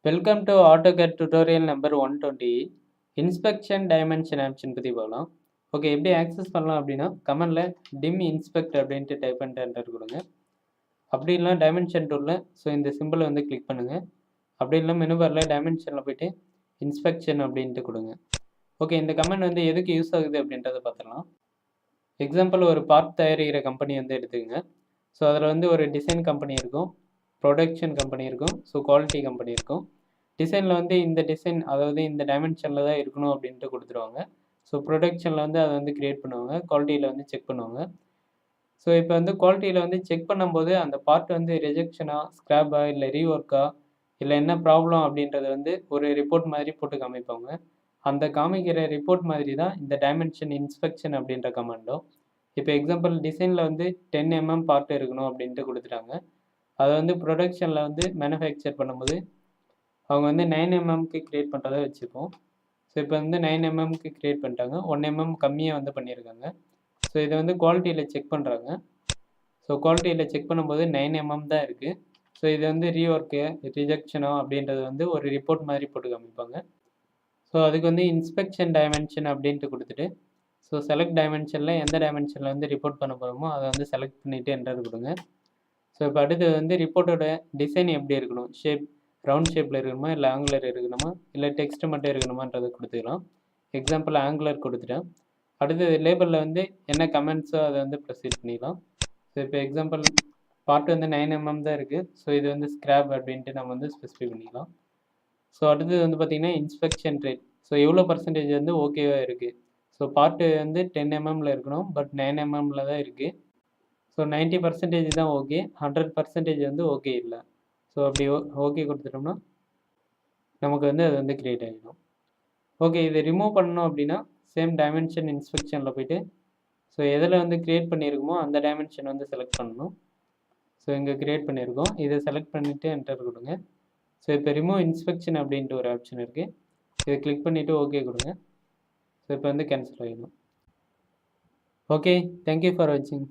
Welcome to Autocad tutorial number 120. Inspection dimension option பற்றி பார்க்கலாம். Okay, எப்படி ஆக்சஸ் பண்ணலாம் அப்படின்னா கமெண்டில் டிம் இன்ஸ்பெக்ட் அப்படின்ட்டு டைப் பண்ணிட்டு என்டர் கொடுங்க. அப்படி இல்லை டைமென்ஷன் டூலில் இந்த சிம்பிளை கிளிக் பண்ணுங்கள். அப்படி இல்லை மெனு பாரில் டைமென்ஷனில் போய்ட்டு இன்ஸ்பெக்ஷன் அப்படின்ட்டு கொடுங்க. ஓகே, இந்த கமெண்ட் எதுக்கு யூஸ் ஆகுது அப்படின்றத பார்த்துடலாம். எக்ஸாம்பிள், ஒரு பார்ட் தயாரிக்கிற கம்பெனி எடுத்துக்கங்க. அதில் ஒரு டிசைன் கம்பெனி இருக்கும், ப்ரொடக்ஷன் கம்பெனி இருக்கும், குவாலிட்டி கம்பெனி இருக்கும். டிசைனில் இந்த டிசைன் அதாவது இந்த டைமென்ஷனில் தான் இருக்கணும் அப்படின்ட்டு கொடுத்துருவாங்க. ப்ரொடக்ஷனில் அதை க்ரியேட் பண்ணுவாங்க, குவாலிட்டியில் செக் பண்ணுவாங்க. இப்போ குவாலிட்டியில் செக் பண்ணும்போது அந்த பார்ட் ரிஜெக்ஷனா, ஸ்க்ராப்பா, இல்லை ரீஒர்க்கா, இல்லை என்ன ப்ராப்ளம் அப்படின்றத ஒரு ரிப்போர்ட் மாதிரி போட்டு காமிப்பாங்க. அந்த காமிக்கிற ரிப்போர்ட் மாதிரி தான் இந்த டைமென்ஷன் இன்ஸ்பெக்ஷன் அப்படின்ற கமாண்டும். இப்போ எக்ஸாம்பிள், டிசைனில் 10 mm பார்ட் இருக்கணும் அப்படின்ட்டு கொடுத்துட்டாங்க. அதை ப்ரொடக்ஷனில் மேனுஃபேக்சர் பண்ணும்போது அவங்க 9 mmக்கு க்ரியேட் பண்ணுறதை வச்சுப்போம். இப்போ 9 mmக்கு க்ரியேட் பண்ணிட்டாங்க, 1 mm கம்மியாக பண்ணியிருக்காங்க. இதை குவாலிட்டியில் செக் பண்ணுறாங்க. குவாலிட்டியில் செக் பண்ணும்போது 9 mm தான் இருக்குது. இது ரீஒர்க்கு, ரிஜெக்ஷனோ அப்படின்றது ஒரு ரிப்போர்ட் மாதிரி போட்டு காமிப்பாங்க. அதுக்கு இன்ஸ்பெக்ஷன் டைமென்ஷன் அப்படின்ட்டு கொடுத்துட்டு செலக்ட் டைமென்ஷனில் எந்த டைமென்ஷனில் ரிப்போர்ட் பண்ண போகிறோமோ அதை செலக்ட் பண்ணிவிட்டு என்டர் கொடுங்க. இப்போ அடுத்து ரிப்போர்ட்டோட டிசைன் எப்படி இருக்கணும், ஷேப் ரவுண்ட் ஷேப்பில் இருக்கணுமா, இல்லை ஆங்குலர் இருக்கணுமா, இல்லை டெக்ஸ்ட் மட்டும் இருக்கணுமான்றதை கொடுத்துக்கலாம். எக்ஸாம்பிள் ஆங்குலர் கொடுத்துட்டேன். அடுத்தது லேபிளில் என்ன கமெண்ட்ஸோ அதை ப்ரொசீட் பண்ணிடலாம். இப்போ எக்ஸாம்பிள் பார்ட் 9 mm தான் இருக்குது. இது ஸ்க்ராப் அப்படின்ட்டு நம்ம ஸ்பெசிஃபை பண்ணிக்கலாம். அடுத்தது பார்த்திங்கன்னா இன்ஸ்பெக்ஷன் ரேட். எவ்வளோ பர்சன்டேஜ் ஓகேவாக இருக்குது. பார்ட்டு 10 mmல இருக்கணும், பட் 9 mmல தான் இருக்குது. 90% தான் ஓகே, 100% ஓகே இல்லை. அப்படி ஓகே கொடுத்துட்டோம்னா நமக்கு அது க்ரியேட் ஆகிடும். ஓகே, இதை ரிமூவ் பண்ணணும் அப்படின்னா சேம் டைமென்ஷன் இன்ஸ்பெக்ஷனில் போய்ட்டு எதில் க்ரியேட் பண்ணியிருக்குமோ அந்த டைமென்ஷன் செலக்ட் பண்ணணும். இங்கே க்ரியேட் பண்ணியிருக்கோம், இதை செலக்ட் பண்ணிவிட்டு என்டர் கொடுங்க. இப்போ ரிமூவ் இன்ஸ்பெக்ஷன் அப்படின்ட்டு ஒரு ஆப்ஷன் இருக்குது, இதை கிளிக் பண்ணிவிட்டு ஓகே கொடுங்க. இப்போ கேன்சல் ஆகிடும். ஓகே, தேங்க்யூ ஃபார் வாட்சிங்.